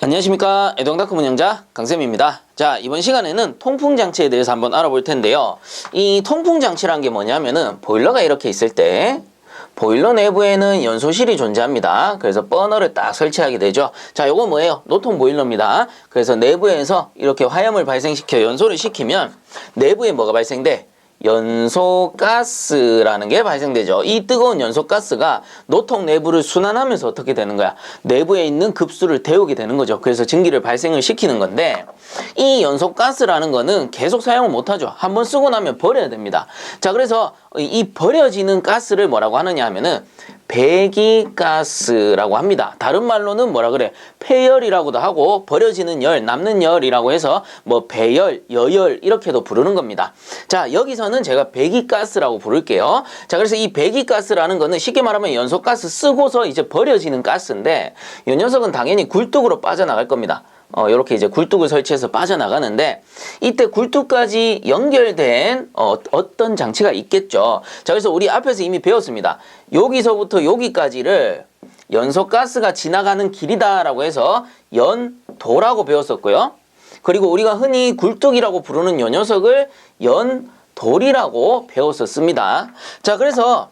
안녕하십니까, 애동다크 운영자 강쌤입니다. 자, 이번 시간에는 통풍장치에 대해서 한번 알아볼 텐데요. 이 통풍장치란 게 뭐냐면은 보일러가 이렇게 있을 때 보일러 내부에는 연소실이 존재합니다. 그래서 버너를 딱 설치하게 되죠. 자, 요거 뭐예요? 노통 보일러입니다. 그래서 내부에서 이렇게 화염을 발생시켜 연소를 시키면 내부에 뭐가 발생돼? 연소가스라는 게 발생되죠. 이 뜨거운 연소가스가 노통 내부를 순환하면서 어떻게 되는 거야? 내부에 있는 급수를 데우게 되는 거죠. 그래서 증기를 발생을 시키는 건데, 이 연소가스라는 거는 계속 사용을 못하죠. 한번 쓰고 나면 버려야 됩니다. 자, 그래서 이 버려지는 가스를 뭐라고 하느냐 하면은 배기가스라고 합니다. 다른 말로는 뭐라 그래? 폐열이라고도 하고 버려지는 열, 남는 열이라고 해서 뭐 배열, 여열 이렇게도 부르는 겁니다. 자, 여기서는 제가 배기가스라고 부를게요. 자, 그래서 이 배기가스라는 거는 쉽게 말하면 연소가스 쓰고서 이제 버려지는 가스인데, 이 녀석은 당연히 굴뚝으로 빠져나갈 겁니다. 이렇게 이제 굴뚝을 설치해서 빠져나가는데, 이때 굴뚝까지 연결된 어떤 장치가 있겠죠. 자, 그래서 우리 앞에서 이미 배웠습니다. 여기서부터 여기까지를 연소가스가 지나가는 길이다라고 해서 연도라고 배웠었고요. 그리고 우리가 흔히 굴뚝이라고 부르는 요 녀석을 연돌이라고 배웠었습니다. 자, 그래서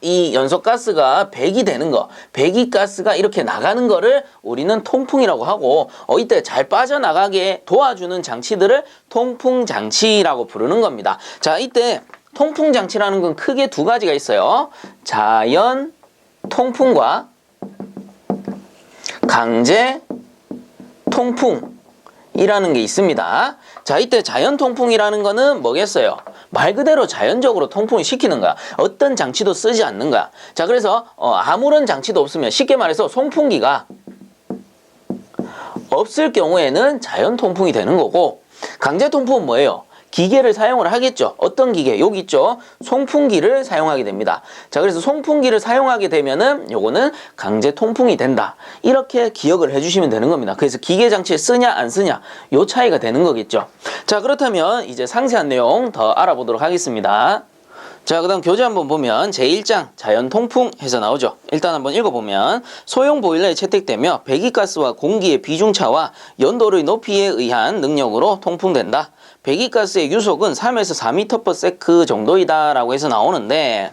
이 연소가스가 배기 되는 거, 배기가스가 이렇게 나가는 거를 우리는 통풍이라고 하고, 이때 잘 빠져나가게 도와주는 장치들을 통풍장치라고 부르는 겁니다. 자, 이때 통풍장치라는 건 크게 두 가지가 있어요. 자연 통풍과 강제 통풍이라는 게 있습니다. 자, 이때 자연 통풍이라는 거는 뭐겠어요? 말 그대로 자연적으로 통풍을 시키는 거야. 어떤 장치도 쓰지 않는 거야. 자, 그래서 아무런 장치도 없으면, 쉽게 말해서 송풍기가 없을 경우에는 자연 통풍이 되는 거고, 강제 통풍은 뭐예요? 기계를 사용을 하겠죠. 어떤 기계? 여기 있죠. 송풍기를 사용하게 됩니다. 자, 그래서 송풍기를 사용하게 되면은 요거는 강제 통풍이 된다. 이렇게 기억을 해주시면 되는 겁니다. 그래서 기계 장치에 쓰냐 안 쓰냐 요 차이가 되는 거겠죠. 자, 그렇다면 이제 상세한 내용 더 알아보도록 하겠습니다. 자, 그 다음 교재 한번 보면 제1장 자연 통풍 해서 나오죠. 일단 한번 읽어보면, 소형 보일러에 채택되며 배기가스와 공기의 비중차와 연도의 높이에 의한 능력으로 통풍된다. 배기가스의 유속은 3에서 4m/s 정도이다 라고 해서 나오는데,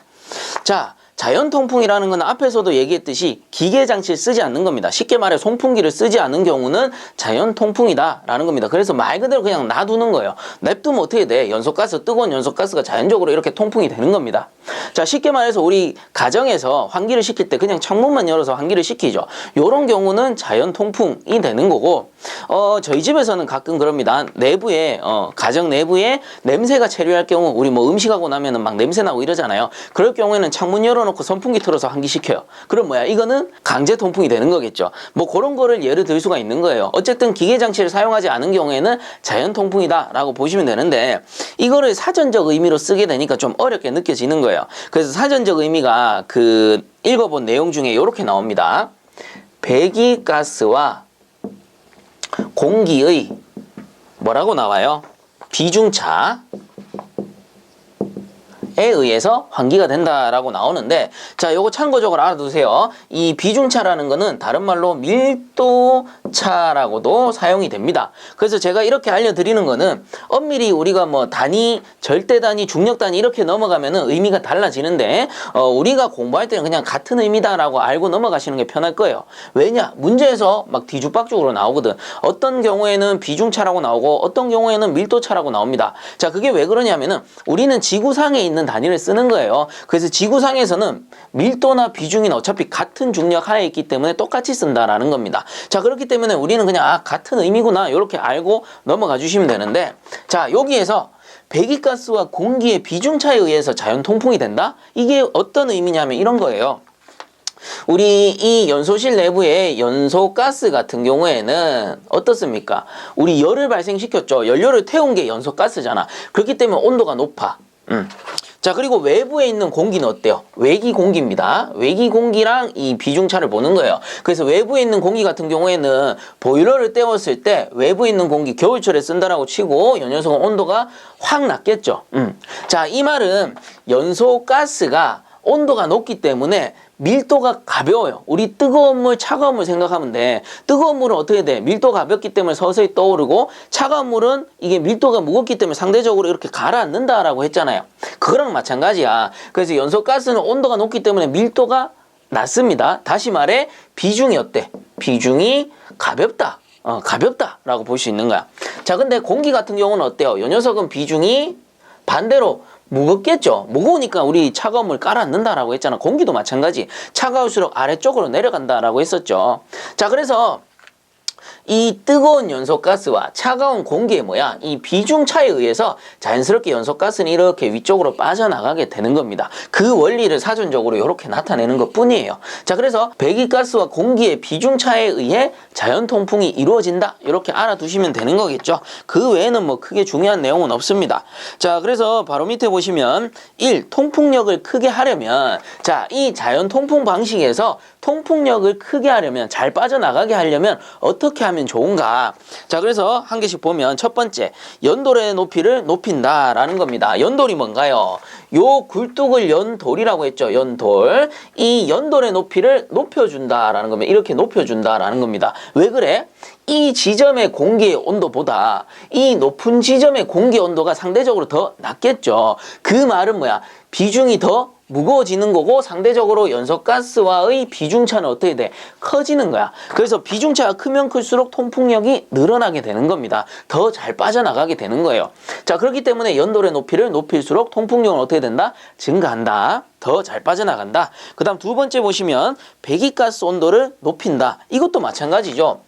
자, 자연 통풍이라는 건 앞에서도 얘기했듯이 기계 장치를 쓰지 않는 겁니다. 쉽게 말해 송풍기를 쓰지 않는 경우는 자연 통풍이다 라는 겁니다. 그래서 말 그대로 그냥 놔두는 거예요. 냅두면 어떻게 돼? 연소가스, 뜨거운 연소가스가 자연적으로 이렇게 통풍이 되는 겁니다. 자, 쉽게 말해서 우리 가정에서 환기를 시킬 때 그냥 창문만 열어서 환기를 시키죠. 요런 경우는 자연 통풍이 되는 거고, 저희 집에서는 가끔 그럽니다. 내부에 가정 내부에 냄새가 체류할 경우, 우리 뭐 음식하고 나면은 막 냄새 나고 이러잖아요. 그럴 경우에는 창문 열어놓고 선풍기 틀어서 환기시켜요. 그럼 뭐야? 이거는 강제 통풍이 되는 거겠죠. 뭐 그런 거를 예를 들 수가 있는 거예요. 어쨌든 기계 장치를 사용하지 않은 경우에는 자연 통풍이다 라고 보시면 되는데, 이거를 사전적 의미로 쓰게 되니까 좀 어렵게 느껴지는 거예요. 그래서 사전적 의미가 그 읽어본 내용 중에 이렇게 나옵니다. 배기가스와 공기의 뭐라고 나와요? 비중차 에 의해서 환기가 된다라고 나오는데, 자, 요거 참고적으로 알아두세요. 이 비중차라는 거는 다른 말로 밀도차라고도 사용이 됩니다. 그래서 제가 이렇게 알려드리는 거는 엄밀히 우리가 뭐 단위, 절대 단위, 중력 단위 이렇게 넘어가면은 의미가 달라지는데, 우리가 공부할 때는 그냥 같은 의미다라고 알고 넘어가시는 게 편할 거예요. 왜냐? 문제에서 막 뒤죽박죽으로 나오거든. 어떤 경우에는 비중차라고 나오고 어떤 경우에는 밀도차라고 나옵니다. 자, 그게 왜 그러냐면은 우리는 지구상에 있는 단위를 쓰는 거예요. 그래서 지구상에서는 밀도나 비중이 어차피 같은 중력 하에 있기 때문에 똑같이 쓴다라는 겁니다. 자, 그렇기 때문에 우리는 그냥 같은 의미구나 이렇게 알고 넘어가 주시면 되는데, 자, 여기에서 배기가스와 공기의 비중차에 의해서 자연 통풍이 된다? 이게 어떤 의미냐면 이런 거예요. 우리 이 연소실 내부에 연소가스 같은 경우에는 어떻습니까? 우리 열을 발생시켰죠. 연료를 태운 게 연소가스잖아. 그렇기 때문에 온도가 높아. 자, 그리고 외부에 있는 공기는 어때요? 외기 공기입니다. 외기 공기랑 이 비중차를 보는 거예요. 그래서 외부에 있는 공기 같은 경우에는 보일러를 때웠을 때 외부에 있는 공기 겨울철에 쓴다라고 치고 이 녀석은 온도가 확 낮겠죠. 자, 이 말은 연소가스가 온도가 높기 때문에 밀도가 가벼워요. 우리 뜨거운 물, 차가운 물 생각하면 돼. 뜨거운 물은 어떻게 돼? 밀도가 가볍기 때문에 서서히 떠오르고, 차가운 물은 이게 밀도가 무겁기 때문에 상대적으로 이렇게 가라앉는다라고 했잖아요. 그거랑 마찬가지야. 그래서 연소가스는 온도가 높기 때문에 밀도가 낮습니다. 다시 말해 비중이 어때? 비중이 가볍다. 가볍다라고 볼 수 있는 거야. 자, 근데 공기 같은 경우는 어때요? 이 녀석은 비중이 반대로 무겁겠죠. 무거우니까 우리 차가운 물 깔아앉는다라고 했잖아. 공기도 마찬가지. 차가울수록 아래쪽으로 내려간다라고 했었죠. 자, 그래서 이 뜨거운 연소가스와 차가운 공기의 뭐야? 이 비중 차에 의해서 자연스럽게 연소가스는 이렇게 위쪽으로 빠져나가게 되는 겁니다. 그 원리를 사전적으로 이렇게 나타내는 것 뿐이에요. 자, 그래서 배기가스와 공기의 비중 차에 의해 자연 통풍이 이루어진다. 이렇게 알아두시면 되는 거겠죠. 그 외에는 뭐 크게 중요한 내용은 없습니다. 자, 그래서 바로 밑에 보시면 1. 통풍력을 크게 하려면, 자, 이 자연 통풍 방식에서 통풍력을 크게 하려면, 잘 빠져나가게 하려면 어떻게 하면 좋은가? 자, 그래서 한 개씩 보면 첫 번째, 연돌의 높이를 높인다라는 겁니다. 연돌이 뭔가요? 요 굴뚝을 연돌이라고 했죠. 연돌. 이 연돌의 높이를 높여준다라는 겁니다. 이렇게 높여준다라는 겁니다. 왜 그래? 이 지점의 공기의 온도보다 이 높은 지점의 공기 온도가 상대적으로 더 낮겠죠. 그 말은 뭐야? 비중이 더 무거워지는 거고, 상대적으로 연소가스와의 비중차는 어떻게 돼? 커지는 거야. 그래서 비중차가 크면 클수록 통풍력이 늘어나게 되는 겁니다. 더 잘 빠져나가게 되는 거예요. 자, 그렇기 때문에 연돌의 높이를 높일수록 통풍력은 어떻게 된다? 증가한다. 더 잘 빠져나간다. 그 다음 두 번째 보시면 배기가스 온도를 높인다. 이것도 마찬가지죠.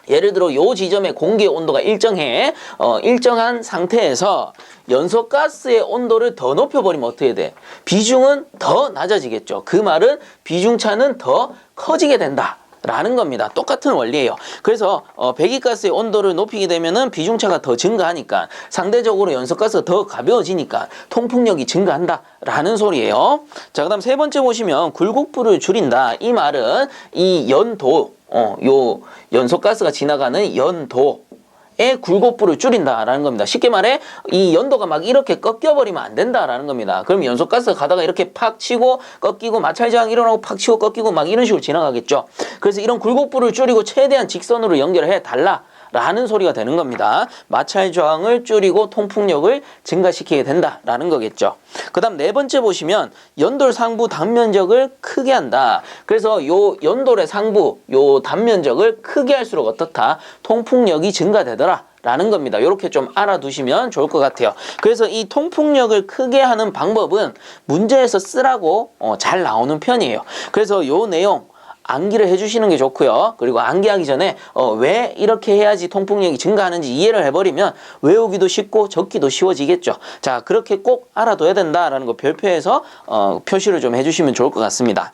예를 들어 요 지점의 공기의 온도가 일정해. 일정한 상태에서 연소가스의 온도를 더 높여버리면 어떻게 돼? 비중은 더 낮아지겠죠. 그 말은 비중차는 더 커지게 된다. 라는 겁니다. 똑같은 원리예요. 그래서 배기가스의 온도를 높이게 되면은 비중차가 더 증가하니까, 상대적으로 연소가스가 더 가벼워지니까 통풍력이 증가한다 라는 소리예요. 자, 그다음 세 번째 보시면 굴곡부를 줄인다. 이 말은 이 연도, 요 연소가스가 지나가는 연도의 굴곡부를 줄인다라는 겁니다. 쉽게 말해 이 연도가 막 이렇게 꺾여버리면 안 된다라는 겁니다. 그럼 연소가스가 가다가 이렇게 팍 치고 꺾이고 마찰저항 일어나고 팍 치고 꺾이고 막 이런 식으로 지나가겠죠. 그래서 이런 굴곡부를 줄이고 최대한 직선으로 연결해 달라 라는 소리가 되는 겁니다. 마찰 저항을 줄이고 통풍력을 증가시키게 된다라는 거겠죠. 그 다음 네 번째 보시면 연돌 상부 단면적을 크게 한다. 그래서 요 연돌의 상부, 요 단면적을 크게 할수록 어떻다? 통풍력이 증가되더라 라는 겁니다. 이렇게 좀 알아두시면 좋을 것 같아요. 그래서 이 통풍력을 크게 하는 방법은 문제에서 쓰라고 잘 나오는 편이에요. 그래서 요 내용 암기를 해주시는 게 좋고요. 그리고 암기하기 전에 왜 이렇게 해야지 통풍력이 증가하는지 이해를 해버리면 외우기도 쉽고 적기도 쉬워지겠죠. 자, 그렇게 꼭 알아둬야 된다라는 거 별표에서 표시를 좀 해주시면 좋을 것 같습니다.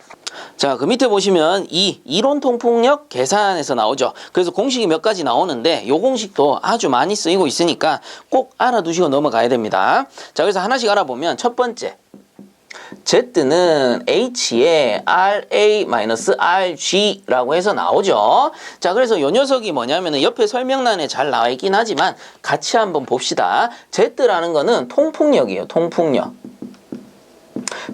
자, 그 밑에 보시면 이 이론 통풍력 계산에서 나오죠. 그래서 공식이 몇 가지 나오는데 요 공식도 아주 많이 쓰이고 있으니까 꼭 알아두시고 넘어가야 됩니다. 자, 그래서 하나씩 알아보면 첫 번째, Z는 H에 RA-RG라고 해서 나오죠. 자, 그래서 요 녀석이 뭐냐면은 옆에 설명란에 잘 나와 있긴 하지만 같이 한번 봅시다. Z라는 거는 통풍력이에요. 통풍력.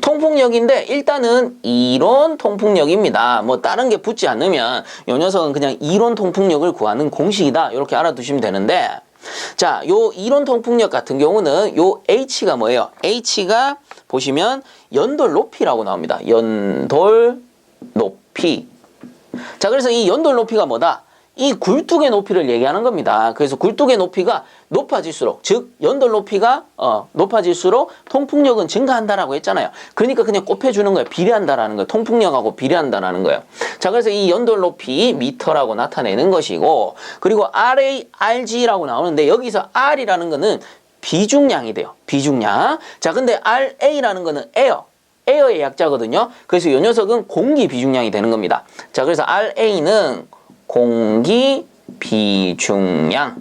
통풍력인데 일단은 이론 통풍력입니다. 뭐 다른 게 붙지 않으면 요 녀석은 그냥 이론 통풍력을 구하는 공식이다. 이렇게 알아두시면 되는데, 자, 요 이론 통풍력 같은 경우는 요 H가 뭐예요? H가 보시면 연돌 높이라고 나옵니다. 연돌 높이. 자, 그래서 이 연돌 높이가 뭐다? 이 굴뚝의 높이를 얘기하는 겁니다. 그래서 굴뚝의 높이가 높아질수록, 즉 연돌 높이가 높아질수록 통풍력은 증가한다라고 했잖아요. 그러니까 그냥 곱해주는 거예요. 비례한다라는 거예요. 통풍력하고 비례한다라는 거예요. 자, 그래서 이 연돌 높이 미터라고 나타내는 것이고, 그리고 RA, RG라고 나오는데 여기서 R이라는 거는 비중량이 돼요. 비중량. 자, 근데 RA라는 거는 에어의 약자거든요. 그래서 이 녀석은 공기 비중량이 되는 겁니다. 자, 그래서 RA는 공기 비중량이라고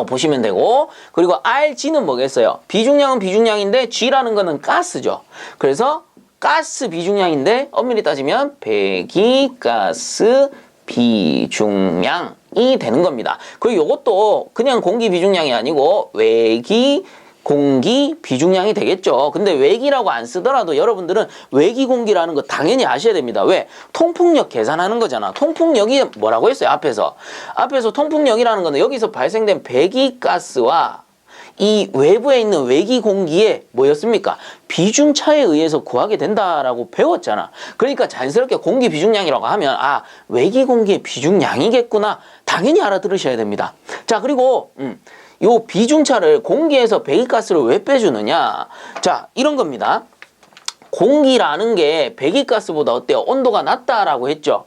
보시면 되고, 그리고 RG는 뭐겠어요? 비중량은 비중량인데 G라는 거는 가스죠. 그래서 가스 비중량인데 엄밀히 따지면 배기가스 비중량이 되는 겁니다. 그리고 이것도 그냥 공기 비중량이 아니고 외기 공기 비중량이 되겠죠. 근데 외기라고 안 쓰더라도 여러분들은 외기 공기라는 거 당연히 아셔야 됩니다. 왜? 통풍력 계산하는 거잖아. 통풍력이 뭐라고 했어요? 앞에서 통풍력이라는 거는 여기서 발생된 배기가스와 이 외부에 있는 외기 공기의 뭐였습니까? 비중차에 의해서 구하게 된다라고 배웠잖아. 그러니까 자연스럽게 공기 비중량이라고 하면 아, 외기 공기의 비중량이겠구나. 당연히 알아들으셔야 됩니다. 자, 그리고 요 비중차를 공기에서 배기가스를 왜 빼주느냐? 자, 이런 겁니다. 공기라는 게 배기가스보다 어때요? 온도가 낮다라고 했죠.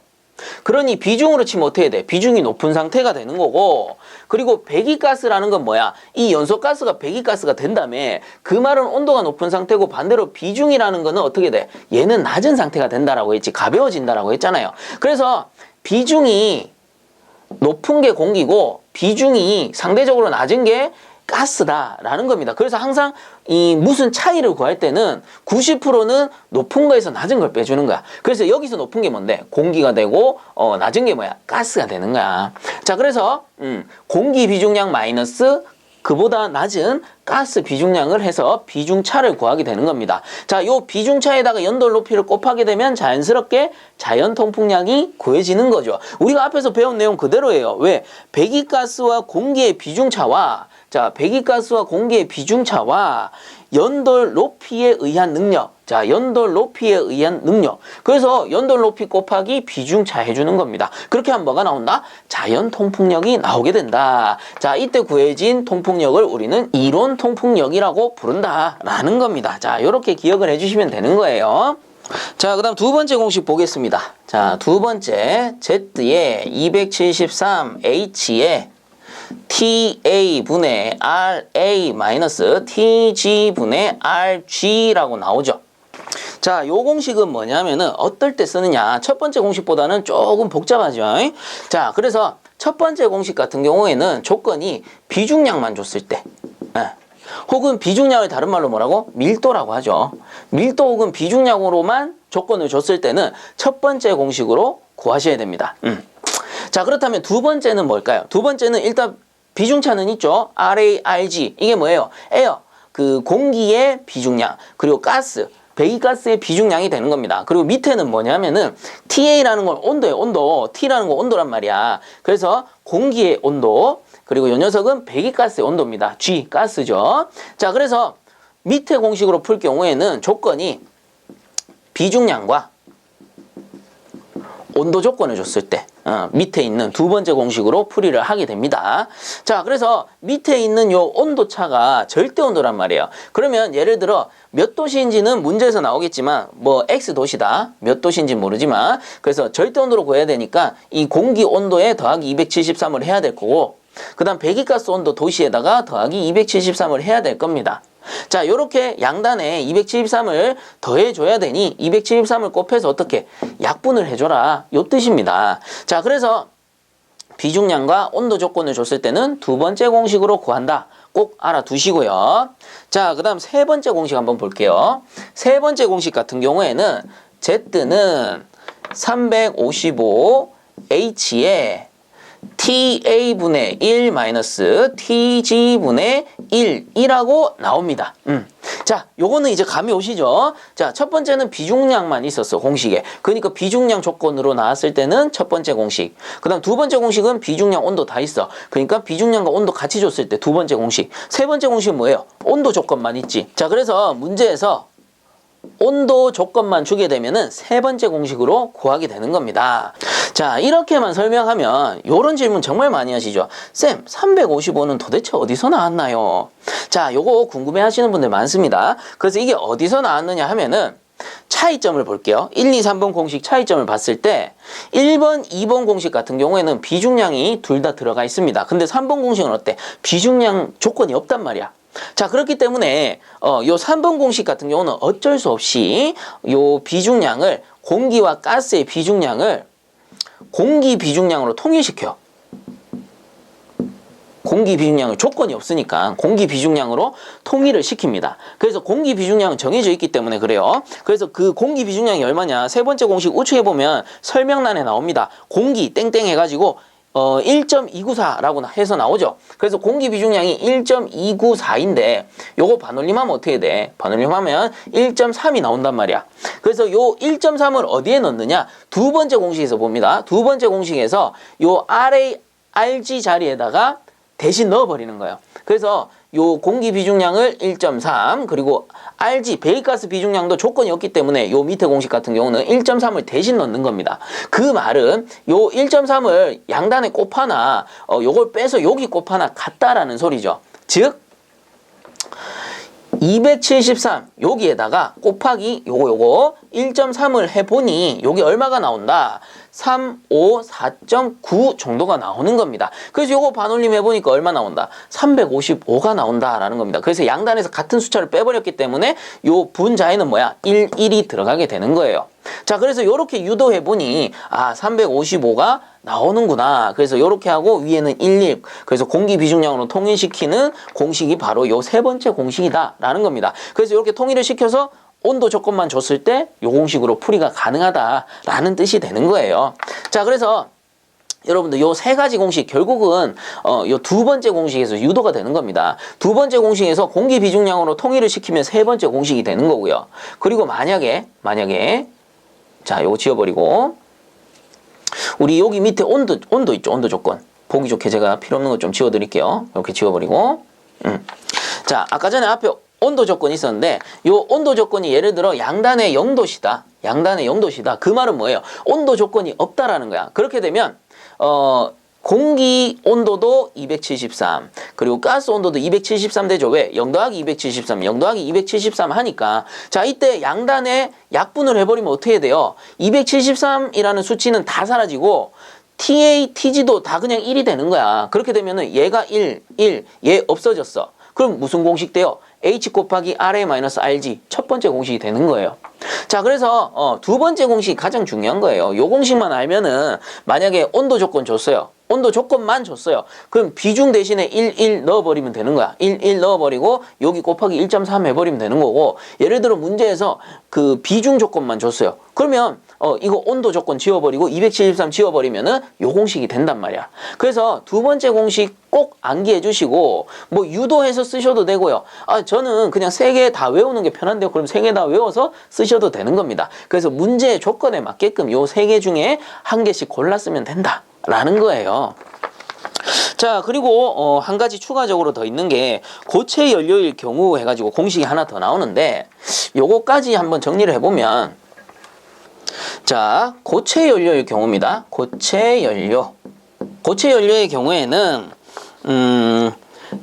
그러니 비중으로 치면 어떻게 돼? 비중이 높은 상태가 되는 거고, 그리고 배기가스라는 건 뭐야? 이 연소가스가 배기가스가 된다며 그 말은 온도가 높은 상태고, 반대로 비중이라는 거는 어떻게 돼? 얘는 낮은 상태가 된다라고 했지. 가벼워진다라고 했잖아요. 그래서 비중이 높은 게 공기고 비중이 상대적으로 낮은 게 가스다라는 겁니다. 그래서 항상 이 무슨 차이를 구할 때는 90%는 높은 거에서 낮은 걸 빼주는 거야. 그래서 여기서 높은 게 뭔데? 공기가 되고 낮은 게 뭐야? 가스가 되는 거야. 자, 그래서 공기 비중량 마이너스 그보다 낮은 가스 비중량을 해서 비중차를 구하게 되는 겁니다. 자, 요 비중차에다가 연돌 높이를 곱하게 되면 자연스럽게 자연 통풍량이 구해지는 거죠. 우리가 앞에서 배운 내용 그대로예요. 왜? 배기가스와 공기의 비중차와 배기가스와 공기의 비중차와 연돌 높이에 의한 능력. 자, 연돌 높이에 의한 능력. 그래서 연돌 높이 곱하기 비중차 해주는 겁니다. 그렇게 하면 뭐가 나온다? 자연 통풍력이 나오게 된다. 자, 이때 구해진 통풍력을 우리는 이론 통풍력이라고 부른다라는 겁니다. 자, 요렇게 기억을 해주시면 되는 거예요. 자, 그 다음 두 번째 공식 보겠습니다. 자, 두 번째 Z에 273H에 TA분의 RA 마이너스 TG분의 RG라고 나오죠. 자, 요 공식은 뭐냐면은 어떨 때 쓰느냐. 첫 번째 공식보다는 조금 복잡하죠. 자, 그래서 첫 번째 공식 같은 경우에는 조건이 비중량만 줬을 때, 혹은 비중량을 다른 말로 뭐라고? 밀도라고 하죠. 밀도 혹은 비중량으로만 조건을 줬을 때는 첫 번째 공식으로 구하셔야 됩니다. 자, 그렇다면 두 번째는 뭘까요? 두 번째는 일단 비중차는 있죠. RA, RG. 이게 뭐예요? 에어, 그 공기의 비중량, 그리고 가스, 배기가스의 비중량이 되는 겁니다. 그리고 밑에는 뭐냐면은 TA라는 건 온도예요. 온도. T라는 건 온도란 말이야. 그래서 공기의 온도, 그리고 이 녀석은 배기가스의 온도입니다. G, 가스죠. 자, 그래서 밑에 공식으로 풀 경우에는 조건이 비중량과 온도 조건을 줬을 때 밑에 있는 두 번째 공식으로 풀이를 하게 됩니다. 자, 그래서 밑에 있는 요 온도차가 절대 온도란 말이에요. 그러면 예를 들어 몇 도시인지는 문제에서 나오겠지만 뭐 X도시다. 몇 도시인지 모르지만 그래서 절대 온도로 구해야 되니까 이 공기 온도에 더하기 273을 해야 될 거고, 그 다음 배기가스 온도 도시에다가 더하기 273을 해야 될 겁니다. 자, 요렇게 양단에 273을 더해줘야 되니 273을 곱해서 어떻게? 약분을 해줘라. 요 뜻입니다. 자, 그래서 비중량과 온도 조건을 줬을 때는 두 번째 공식으로 구한다. 꼭 알아두시고요. 자, 그 다음 세 번째 공식 한번 볼게요. 세 번째 공식 같은 경우에는 Z는 355H에 TA분의 1 마이너스 TG분의 1이라고 나옵니다. 자, 요거는 이제 감이 오시죠? 자, 첫 번째는 비중량만 있었어, 공식에. 그러니까 비중량 조건으로 나왔을 때는 첫 번째 공식. 그 다음 두 번째 공식은 비중량, 온도 다 있어. 그러니까 비중량과 온도 같이 줬을 때 두 번째 공식. 세 번째 공식은 뭐예요? 온도 조건만 있지. 자, 그래서 문제에서 온도 조건만 주게 되면은 세 번째 공식으로 구하게 되는 겁니다. 자, 이렇게만 설명하면 요런 질문 정말 많이 하시죠. 쌤, 355는 도대체 어디서 나왔나요? 자, 요거 궁금해 하시는 분들 많습니다. 그래서 이게 어디서 나왔느냐 하면은 차이점을 볼게요. 1, 2, 3번 공식 차이점을 봤을 때 1번, 2번 공식 같은 경우에는 비중량이 둘 다 들어가 있습니다. 근데 3번 공식은 어때? 비중량 조건이 없단 말이야. 자, 그렇기 때문에 요 3번 공식 같은 경우는 어쩔 수 없이 요 비중량을, 공기와 가스의 비중량을 공기 비중량으로 통일시켜. 공기 비중량을, 조건이 없으니까 공기 비중량으로 통일을 시킵니다. 그래서 공기 비중량은 정해져 있기 때문에 그래요. 그래서 그 공기 비중량이 얼마냐? 세 번째 공식 우측에 보면 설명란에 나옵니다. 공기 땡땡 해가지고 1.294라고 해서 나오죠. 그래서 공기 비중량이 1.294인데 요거 반올림하면 어떻게 돼? 반올림하면 1.3이 나온단 말이야. 그래서 요 1.3을 어디에 넣느냐? 두 번째 공식에서 봅니다. 두 번째 공식에서 요 RG 자리에다가 대신 넣어버리는 거예요. 그래서 요 공기 비중량을 1.3 그리고 RG 배기가스 비중량도 조건이 없기 때문에 요 밑에 공식 같은 경우는 1.3을 대신 넣는 겁니다. 그 말은 요 1.3을 양단에 곱하나 요걸 빼서 여기 곱하나 같다라는 소리죠. 즉 273 여기에다가 곱하기 요거 1.3을 해보니 여기 얼마가 나온다? 354.9 정도가 나오는 겁니다. 그래서 요거 반올림 해보니까 얼마 나온다? 355가 나온다라는 겁니다. 그래서 양단에서 같은 숫자를 빼버렸기 때문에 요 분자에는 뭐야? 1이 들어가게 되는 거예요. 자, 그래서 요렇게 유도해보니 355가 나오는구나. 그래서 요렇게 하고 위에는 11. 그래서 공기 비중량으로 통일시키는 공식이 바로 요 세 번째 공식이다라는 겁니다. 그래서 이렇게 통일을 시켜서 온도 조건만 줬을 때 요 공식으로 풀이가 가능하다라는 뜻이 되는 거예요. 자, 그래서 여러분들 요 세 가지 공식 결국은 요 두 번째 공식에서 유도가 되는 겁니다. 두 번째 공식에서 공기 비중량으로 통일을 시키면 세 번째 공식이 되는 거고요. 그리고 만약에 자, 요거 지워버리고 우리 여기 밑에 온도 있죠. 온도 조건. 보기 좋게 제가 필요 없는 거 좀 지워드릴게요. 이렇게 지워버리고 자, 아까 전에 앞에 온도 조건이 있었는데 요 온도 조건이 예를 들어 양단의 0도시다. 양단의 0도시다. 그 말은 뭐예요? 온도 조건이 없다라는 거야. 그렇게 되면 공기 온도도 273 그리고 가스 온도도 273 되죠. 왜? 0 더하기 273 0 더하기 273 하니까 자, 이때 양단에 약분을 해버리면 어떻게 돼요? 273이라는 수치는 다 사라지고 TA, TG도 다 그냥 1이 되는 거야. 그렇게 되면은 얘가 1, 얘 없어졌어. 그럼 무슨 공식 돼요? H 곱하기 RA-RG 첫 번째 공식이 되는 거예요. 자, 그래서 두 번째 공식이 가장 중요한 거예요. 요 공식만 알면은 만약에 온도 조건 줬어요. 온도 조건만 줬어요. 그럼 비중 대신에 1 넣어버리면 되는 거야. 1 넣어버리고 여기 곱하기 1.3 해버리면 되는 거고 예를 들어 문제에서 그 비중 조건만 줬어요. 그러면 이거 온도 조건 지워버리고 273 지워버리면은 요 공식이 된단 말이야. 그래서 두 번째 공식 꼭 암기해 주시고 뭐 유도해서 쓰셔도 되고요. 저는 그냥 세 개 다 외우는 게 편한데요. 그럼 세 개 다 외워서 쓰셔도 되는 겁니다. 그래서 문제의 조건에 맞게끔 요 세 개 중에 한 개씩 골라 쓰면 된다. 라는 거예요. 자, 그리고 한 가지 추가적으로 더 있는 게 고체 연료일 경우 해가지고 공식이 하나 더 나오는데 요거까지 한번 정리를 해보면 자, 고체 연료일 경우입니다. 고체 연료의 경우에는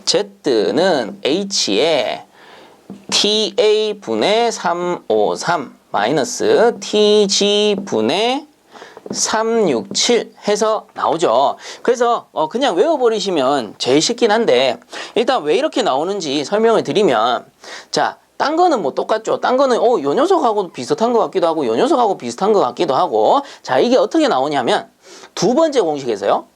Z는 H에 TA 분의 353 마이너스 TG 분의 367 해서 나오죠. 그래서 그냥 외워버리시면 제일 쉽긴 한데 일단 왜 이렇게 나오는지 설명을 드리면 자, 딴 거는 뭐 똑같죠. 딴 거는 요 녀석하고 비슷한 것 같기도 하고 요 녀석하고 비슷한 것 같기도 하고 자, 이게 어떻게 나오냐면 두 번째 공식에서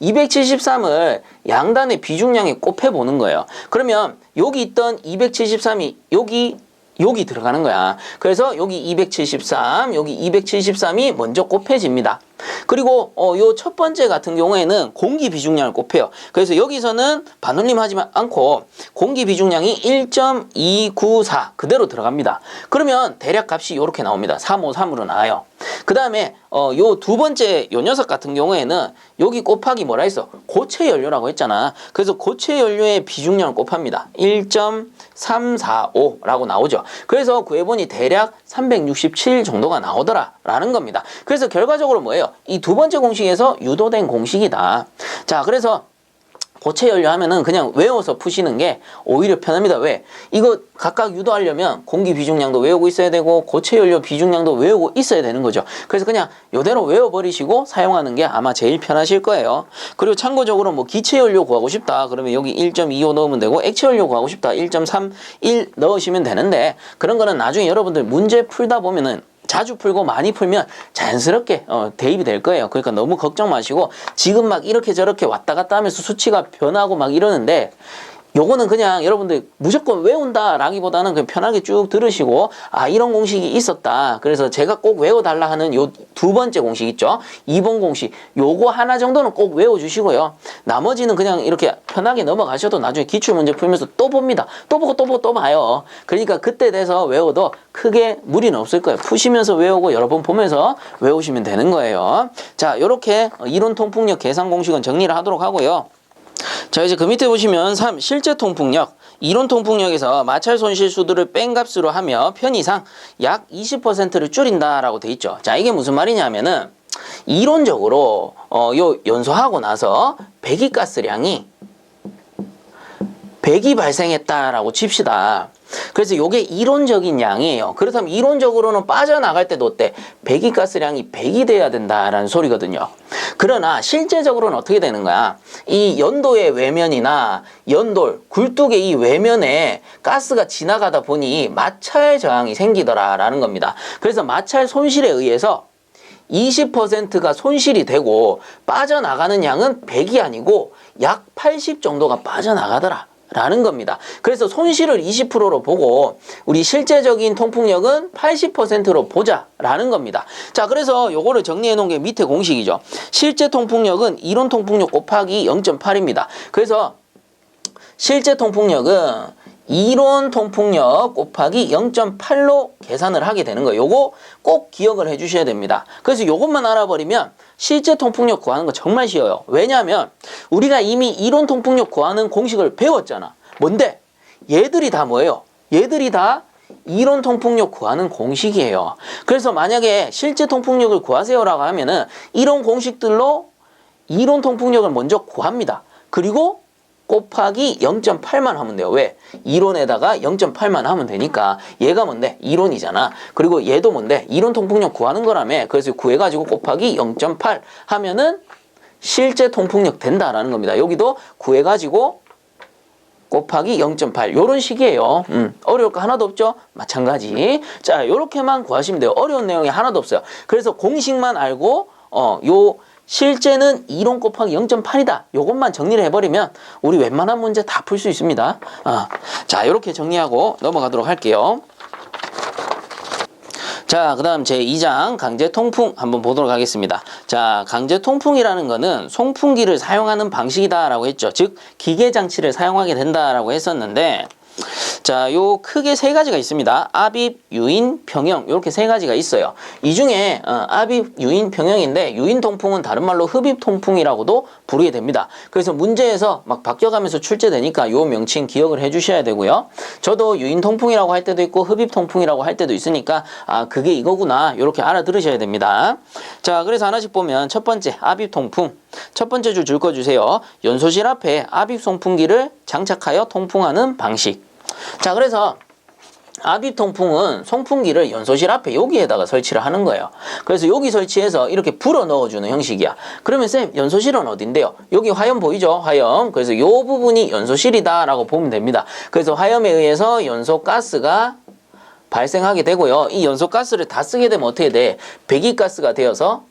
273을 양단의 비중량에 곱해보는 거예요. 그러면 여기 있던 273이 여기 들어가는 거야. 그래서 여기 273, 여기 273이 먼저 곱해집니다. 그리고 요 첫 번째 같은 경우에는 공기 비중량을 곱해요. 그래서 여기서는 반올림 하지 않고 공기 비중량이 1.294 그대로 들어갑니다. 그러면 대략 값이 이렇게 나옵니다. 353으로 나와요. 그 다음에 요 두 번째 요 녀석 같은 경우에는 여기 곱하기 뭐라 했어? 고체 연료라고 했잖아. 그래서 고체 연료의 비중량을 곱합니다. 1.345라고 나오죠. 그래서 구해보니 대략 367 정도가 나오더라 라는 겁니다. 그래서 결과적으로 뭐예요? 이 두 번째 공식에서 유도된 공식이다. 자, 그래서 고체 연료 하면은 그냥 외워서 푸시는 게 오히려 편합니다. 왜? 이거 각각 유도하려면 공기 비중량도 외우고 있어야 되고 고체 연료 비중량도 외우고 있어야 되는 거죠. 그래서 그냥 이대로 외워버리시고 사용하는 게 아마 제일 편하실 거예요. 그리고 참고적으로 뭐 기체 연료 구하고 싶다 그러면 여기 1.25 넣으면 되고 액체 연료 구하고 싶다 1.31 넣으시면 되는데 그런 거는 나중에 여러분들 문제 풀다 보면은 자주 풀고 많이 풀면 자연스럽게 대입이 될 거예요. 그러니까 너무 걱정 마시고 지금 막 이렇게 저렇게 왔다 갔다 하면서 수치가 변하고 막 이러는데 요거는 그냥 여러분들 무조건 외운다라기보다는 그냥 편하게 쭉 들으시고 이런 공식이 있었다. 그래서 제가 꼭 외워달라 하는 요 두 번째 공식 있죠. 2번 공식 요거 하나 정도는 꼭 외워주시고요. 나머지는 그냥 이렇게 편하게 넘어가셔도 나중에 기출문제 풀면서 또 봅니다. 또 보고 또 보고 또 봐요. 그러니까 그때 돼서 외워도 크게 무리는 없을 거예요. 푸시면서 외우고 여러 번 보면서 외우시면 되는 거예요. 자, 요렇게 이론 통풍력 계산 공식은 정리를 하도록 하고요. 자, 이제 그 밑에 보시면 3. 실제 통풍력. 이론 통풍력에서 마찰 손실 수들을 뺀 값으로 하며 편의상 약 20%를 줄인다라고 돼 있죠. 자, 이게 무슨 말이냐면은 이론적으로 요 연소하고 나서 배기가스량이 100이 발생했다라고 칩시다. 그래서 요게 이론적인 양이에요. 그렇다면 이론적으로는 빠져나갈 때도 어때? 배기가스량이 100이 돼야 된다라는 소리거든요. 그러나 실제적으로는 어떻게 되는 거야? 이 연도의 외면이나 연돌, 굴뚝의 이 외면에 가스가 지나가다 보니 마찰 저항이 생기더라라는 겁니다. 그래서 마찰 손실에 의해서 20%가 손실이 되고 빠져나가는 양은 100이 아니고 약 80 정도가 빠져나가더라 라는 겁니다. 그래서 손실을 20%로 보고 우리 실제적인 통풍력은 80%로 보자 라는 겁니다. 자, 그래서 요거를 정리해 놓은 게 밑에 공식이죠. 실제 통풍력은 이론 통풍력 곱하기 0.8입니다. 그래서 실제 통풍력은 이론 통풍력 곱하기 0.8로 계산을 하게 되는 거예요. 요거 꼭 기억을 해 주셔야 됩니다. 그래서 요것만 알아버리면 실제 통풍력 구하는 거 정말 쉬워요. 왜냐하면 우리가 이미 이론 통풍력 구하는 공식을 배웠잖아. 뭔데? 얘들이 다 뭐예요? 얘들이 다 이론 통풍력 구하는 공식이에요. 그래서 만약에 실제 통풍력을 구하세요라고 하면은 이런 공식들로 이론 통풍력을 먼저 구합니다. 그리고 곱하기 0.8만 하면 돼요. 왜? 이론에다가 0.8만 하면 되니까. 얘가 뭔데? 이론이잖아. 그리고 얘도 뭔데? 이론 통풍력 구하는 거라며. 그래서 구해가지고 곱하기 0.8 하면은 실제 통풍력 된다라는 겁니다. 여기도 구해가지고 곱하기 0.8 요런 식이에요. 어려울 거 하나도 없죠? 마찬가지. 자, 요렇게만 구하시면 돼요. 어려운 내용이 하나도 없어요. 그래서 공식만 알고 요 실제는 이론 곱하기 0.8이다. 요것만 정리를 해버리면 우리 웬만한 문제 다 풀 수 있습니다. 자, 이렇게 정리하고 넘어가도록 할게요. 자, 그 다음 제2장 강제통풍 한번 보도록 하겠습니다. 자, 강제통풍이라는 거는 송풍기를 사용하는 방식이다라고 했죠. 즉, 기계장치를 사용하게 된다라고 했었는데, 자, 요 크게 세 가지가 있습니다. 압입, 유인, 평형 이렇게 세 가지가 있어요. 이 중에 압입, 유인, 평형인데 유인 통풍은 다른 말로 흡입 통풍이라고도 부르게 됩니다. 그래서 문제에서 막 바뀌어가면서 출제되니까 요 명칭 기억을 해주셔야 되고요. 저도 유인 통풍이라고 할 때도 있고 흡입 통풍이라고 할 때도 있으니까 그게 이거구나 이렇게 알아들으셔야 됩니다. 자, 그래서 하나씩 보면 첫 번째 압입 통풍. 첫 번째 줄 읽어주세요. 연소실 앞에 압입 송풍기를 장착하여 통풍하는 방식. 자, 그래서 압입 통풍은 송풍기를 연소실 앞에 여기에다가 설치를 하는 거예요. 그래서 여기 설치해서 이렇게 불어 넣어주는 형식이야. 그러면 쌤, 연소실은 어딘데요? 여기 화염 보이죠? 화염. 그래서 이 부분이 연소실이다 라고 보면 됩니다. 그래서 화염에 의해서 연소가스가 발생하게 되고요. 이 연소가스를 다 쓰게 되면 어떻게 돼? 배기가스가 되어서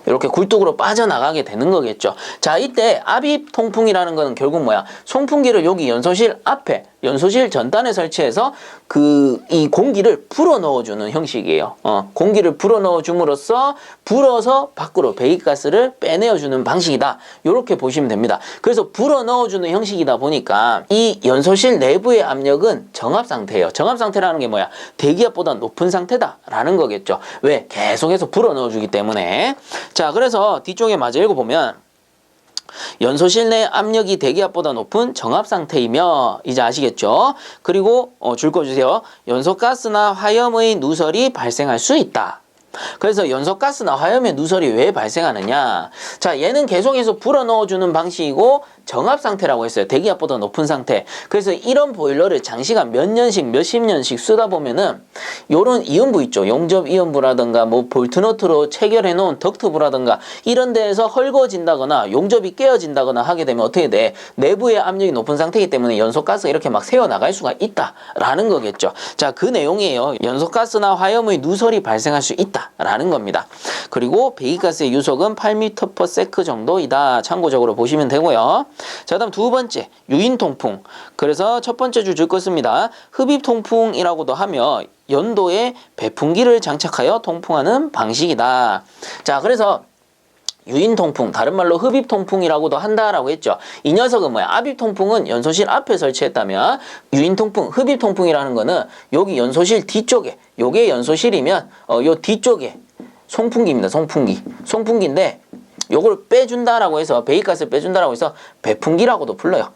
이렇게 굴뚝으로 빠져나가게 되는 거겠죠. 자, 이때 압입 통풍이라는 거는 결국 뭐야? 송풍기를 여기 연소실 앞에, 연소실 전단에 설치해서 이 공기를 불어 넣어주는 형식이에요. 공기를 불어 넣어줌으로써 불어서 밖으로 배기가스를 빼내어주는 방식이다. 이렇게 보시면 됩니다. 그래서 불어 넣어주는 형식이다 보니까 이 연소실 내부의 압력은 정압 상태예요. 정압 상태라는 게 뭐야? 대기압보다 높은 상태다라는 거겠죠. 왜? 계속해서 불어 넣어주기 때문에. 자, 그래서 뒤쪽에 마저 읽어보면 연소실 내 압력이 대기압보다 높은 정압 상태이며 이제 아시겠죠? 그리고 줄 거 주세요. 연소가스나 화염의 누설이 발생할 수 있다. 그래서 연소가스나 화염의 누설이 왜 발생하느냐? 자, 얘는 계속해서 불어 넣어주는 방식이고 정압 상태라고 했어요. 대기압보다 높은 상태. 그래서 이런 보일러를 장시간 몇 년씩 몇십 년씩 쓰다 보면은 요런 이음부 있죠. 용접 이음부라든가 뭐 볼트너트로 체결해 놓은 덕트부라든가 이런 데에서 헐거워진다거나 용접이 깨어진다거나 하게 되면 어떻게 돼? 내부의 압력이 높은 상태이기 때문에 연소가스가 이렇게 막 새어나갈 수가 있다라는 거겠죠. 자, 그 내용이에요. 연소가스나 화염의 누설이 발생할 수 있다라는 겁니다. 그리고 배기가스의 유속은 8m/s 정도이다. 참고적으로 보시면 되고요. 자, 다음 두 번째, 유인통풍. 그래서 첫 번째 줄 긋습니다. 흡입통풍이라고도 하며 연도에 배풍기를 장착하여 통풍하는 방식이다. 자, 그래서 유인통풍, 다른 말로 흡입통풍이라고도 한다라고 했죠. 이 녀석은 뭐야? 압입통풍은 연소실 앞에 설치했다면 유인통풍, 흡입통풍이라는 거는 여기 연소실 뒤쪽에, 요게 연소실이면 요 뒤쪽에 송풍기입니다. 송풍기인데 요걸 빼준다라고 해서 배기가스를 빼준다라고 해서 배풍기라고도 불러요.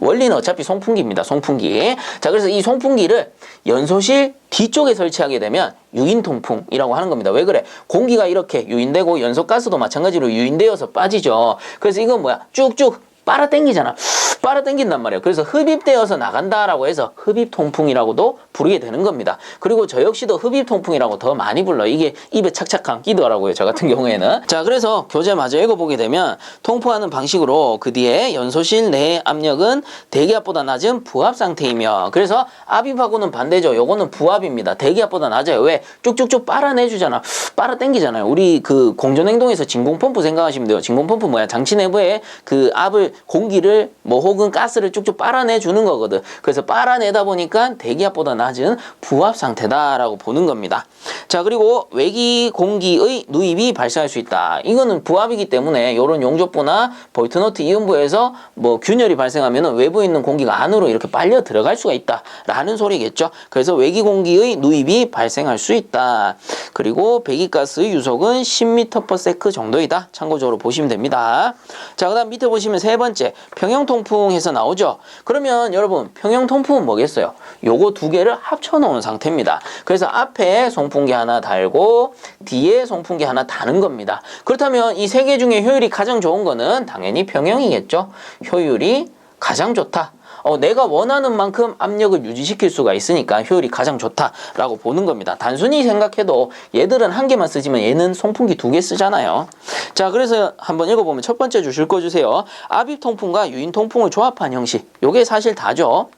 원리는 어차피 송풍기입니다. 송풍기. 자, 그래서 이 송풍기를 연소실 뒤쪽에 설치하게 되면 유인통풍이라고 하는 겁니다. 왜 그래? 공기가 이렇게 유인되고 연소가스도 마찬가지로 유인되어서 빠지죠. 그래서 이건 뭐야? 쭉쭉 빨아당기잖아. 빨아당긴단 말이에요. 그래서 흡입되어서 나간다라고 해서 흡입통풍이라고도 부르게 되는 겁니다. 그리고 저 역시도 흡입통풍이라고 더 많이 불러. 이게 입에 착착 감기더라고요. 저 같은 경우에는. 자, 그래서 교재 마저 읽어보게 되면 통풍하는 방식으로 그 뒤에 연소실 내의 압력은 대기압보다 낮은 부압 상태이며, 그래서 압입하고는 반대죠. 요거는 부압입니다. 대기압보다 낮아요. 왜? 쭉쭉쭉 빨아내주잖아. 빨아당기잖아요. 우리 그 공전행동에서 진공펌프 생각하시면 돼요. 진공펌프 뭐야? 장치 내부에 그 압을, 공기를 뭐 혹은 가스를 쭉쭉 빨아내 주는 거거든. 그래서 빨아내다 보니까 대기압보다 낮은 부압 상태다라고 보는 겁니다. 자, 그리고 외기 공기의 누입이 발생할 수 있다. 이거는 부압이기 때문에 이런 용접부나 볼트너트 이음부에서 뭐 균열이 발생하면 외부에 있는 공기가 안으로 이렇게 빨려 들어갈 수가 있다라는 소리겠죠. 그래서 외기 공기의 누입이 발생할 수 있다. 그리고 배기가스의 유속은 10m/s 정도이다. 참고적으로 보시면 됩니다. 자, 그 다음 밑에 보시면 세 번째, 평형통풍에서 나오죠. 그러면 여러분, 평형통풍은 뭐겠어요? 요거 두 개를 합쳐놓은 상태입니다. 그래서 앞에 송풍기 하나 달고 뒤에 송풍기 하나 다는 겁니다. 그렇다면 이 세 개 중에 효율이 가장 좋은 거는 당연히 평형이겠죠. 효율이 가장 좋다. 내가 원하는 만큼 압력을 유지시킬 수가 있으니까 효율이 가장 좋다라고 보는 겁니다. 단순히 생각해도 얘들은 한 개만 쓰지만 얘는 송풍기 두 개 쓰잖아요. 자, 그래서 한번 읽어보면 첫 번째 줄 읽어주세요. 압입통풍과 유인통풍을 조합한 형식. 요게 사실 다죠.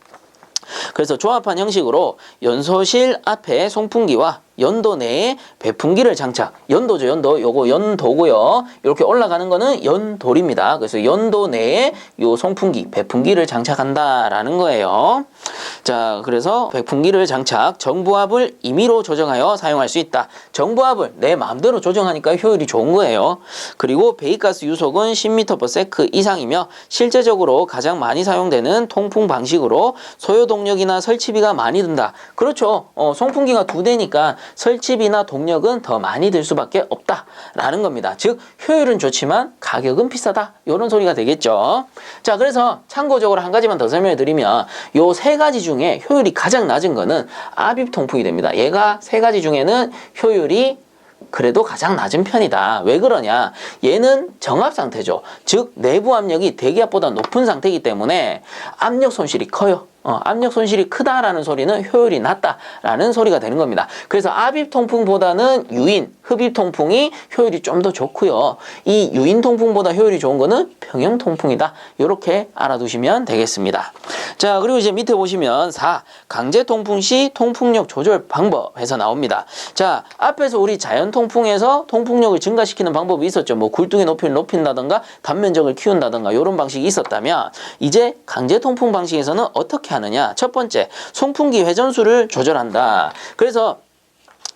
그래서 조합한 형식으로 연소실 앞에 송풍기와 연도 내에 배풍기를 장착. 연도죠, 연도. 요거 연도고요. 이렇게 올라가는 거는 연돌입니다. 그래서 연도 내에 요 송풍기, 배풍기를 장착한다라는 거예요. 자, 그래서 배풍기를 장착, 정부압을 임의로 조정하여 사용할 수 있다. 정부압을 내 마음대로 조정하니까 효율이 좋은 거예요. 그리고 배기가스 유속은 10m/s 이상이며 실제적으로 가장 많이 사용되는 통풍 방식으로 소요 동력이나 설치비가 많이 든다. 그렇죠. 송풍기가 두 대니까 설치비나 동력은 더 많이 들 수밖에 없다라는 겁니다. 즉 효율은 좋지만 가격은 비싸다. 이런 소리가 되겠죠. 자, 그래서 참고적으로 한 가지만 더 설명해 드리면 요 세 가지 중에 효율이 가장 낮은 거는 압입통풍이 됩니다. 얘가 세 가지 중에는 효율이 그래도 가장 낮은 편이다. 왜 그러냐? 얘는 정압 상태죠. 즉 내부 압력이 대기압보다 높은 상태이기 때문에 압력 손실이 커요. 압력 손실이 크다라는 소리는 효율이 낮다라는 소리가 되는 겁니다. 그래서 압입통풍보다는 유인, 흡입통풍이 효율이 좀 더 좋고요. 이 유인통풍보다 효율이 좋은 거는 평형통풍이다. 이렇게 알아두시면 되겠습니다. 자, 그리고 이제 밑에 보시면 4. 강제통풍 시 통풍력 조절 방법 해서 나옵니다. 자, 앞에서 우리 자연통풍에서 통풍력을 증가시키는 방법이 있었죠. 뭐 굴뚝의 높이를 높인다던가 단면적을 키운다던가 이런 방식이 있었다면 이제 강제통풍 방식에서는 어떻게 하느냐? 첫 번째, 송풍기 회전수를 조절한다. 그래서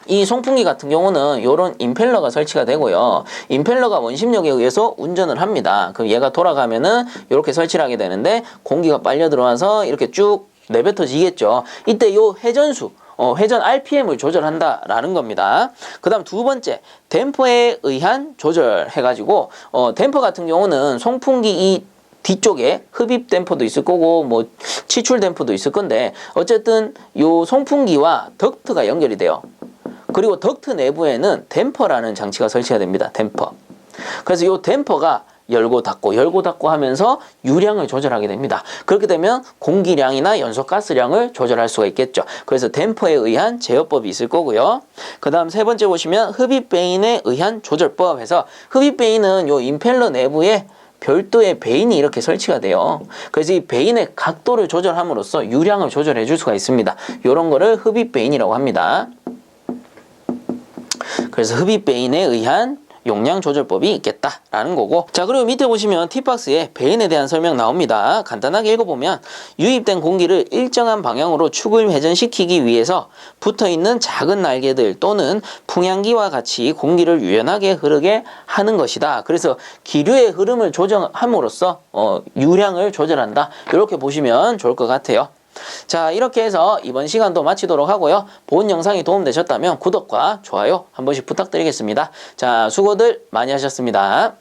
이 송풍기 같은 경우는 이런 임펠러가 설치가 되고요. 임펠러가 원심력에 의해서 운전을 합니다. 그럼 얘가 돌아가면은 이렇게 설치를 하게 되는데 공기가 빨려 들어와서 이렇게 쭉 내뱉어지겠죠. 이때 요 회전수, 회전 RPM을 조절한다라는 겁니다. 그 다음 두 번째, 댐퍼에 의한 조절해가지고 댐퍼 같은 경우는 송풍기 이 뒤쪽에 흡입 댐퍼도 있을 거고 뭐 치출 댐퍼도 있을 건데 어쨌든 요 송풍기와 덕트가 연결이 돼요. 그리고 덕트 내부에는 댐퍼라는 장치가 설치가 됩니다. 댐퍼. 그래서 요 댐퍼가 열고 닫고 하면서 유량을 조절하게 됩니다. 그렇게 되면 공기량이나 연소가스량을 조절할 수가 있겠죠. 그래서 댐퍼에 의한 제어법이 있을 거고요. 그 다음 세 번째 보시면 흡입 베인에 의한 조절법 해서 흡입 베인은 요 임펠러 내부에 별도의 베인이 이렇게 설치가 돼요. 그래서 이 베인의 각도를 조절함으로써 유량을 조절해 줄 수가 있습니다. 이런 거를 흡입 베인이라고 합니다. 그래서 흡입 베인에 의한 용량 조절법이 있겠다라는 거고. 자, 그리고 밑에 보시면 팁박스에 배인에 대한 설명 나옵니다. 간단하게 읽어보면 유입된 공기를 일정한 방향으로 축을 회전시키기 위해서 붙어있는 작은 날개들 또는 풍향기와 같이 공기를 유연하게 흐르게 하는 것이다. 그래서 기류의 흐름을 조정함으로써 유량을 조절한다. 이렇게 보시면 좋을 것 같아요. 자, 이렇게 해서 이번 시간도 마치도록 하고요. 본 영상이 도움되셨다면 구독과 좋아요 한 번씩 부탁드리겠습니다. 자, 수고들 많이 하셨습니다.